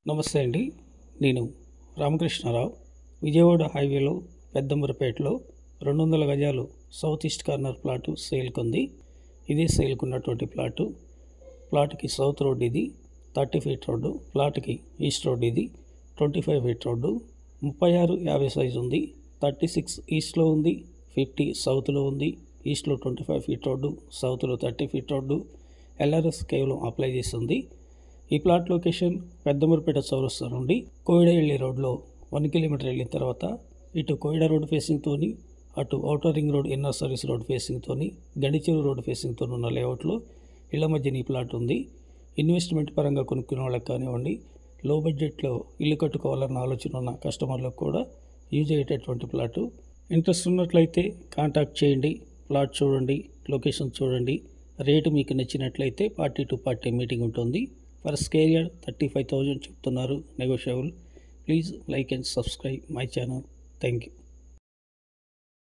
నమస్తే అండి. నేను రామకృష్ణారావు. విజయవాడ హైవేలో పెద్దంబరపేటలో 200 గజాలు సౌత్ ఈస్ట్ కార్నర్ ప్లాటు సేల్కుంది. ఇదే సేల్కున్నటువంటి ప్లాట్కి సౌత్ రోడ్ ఇది 30 ఫీట్ రోడ్డు, ప్లాట్కి ఈస్ట్ రోడ్ ఇది 25 ఫీట్ రోడ్డు. 36-50 సైజు ఉంది. 36 ఈస్ట్లో ఉంది, 50 సౌత్లో ఉంది. ఈస్ట్లో 25 ఫీట్ రోడ్డు, సౌత్లో 30 ఫీట్ రోడ్డు. ఎల్ఆర్ఎస్ కేవలం అప్లై చేస్తుంది. ఈ ప్లాట్ లొకేషన్ పెద్దంబరపేట చౌరస్తా నుండి కోయిడహళ్లి రోడ్లో 1 కిలోమీటర్ వెళ్ళిన తర్వాత ఇటు కోయిడ రోడ్ ఫేసింగ్తోని, అటు outer ring road inner service road ఫేసింగ్తోని, గండిచెరువు రోడ్ ఫేసింగ్తో ఉన్న లేఅవుట్లో ఇళ్ల మధ్యన ఈ ప్లాట్ ఉంది. ఇన్వెస్ట్మెంట్ పరంగా కొనుక్కునే వాళ్ళకి కానివ్వండి, లో బడ్జెట్లో ఇల్లు కట్టుకోవాలన్న ఆలోచన ఉన్న కస్టమర్లకు కూడా యూజ్ అయ్యేటటువంటి ప్లాటు. ఇంట్రెస్ట్ ఉన్నట్లయితే కాంటాక్ట్ చేయండి. ప్లాట్ చూడండి, లొకేషన్ చూడండి. రేటు మీకు నచ్చినట్లయితే పార్టీ టు పార్టీ మీటింగ్ ఉంటుంది. ఫర్ స్క్వేర్ యార్డ్ 35,000 చెప్తున్నారు, negotiable. Please like and subscribe my channel. Thank you.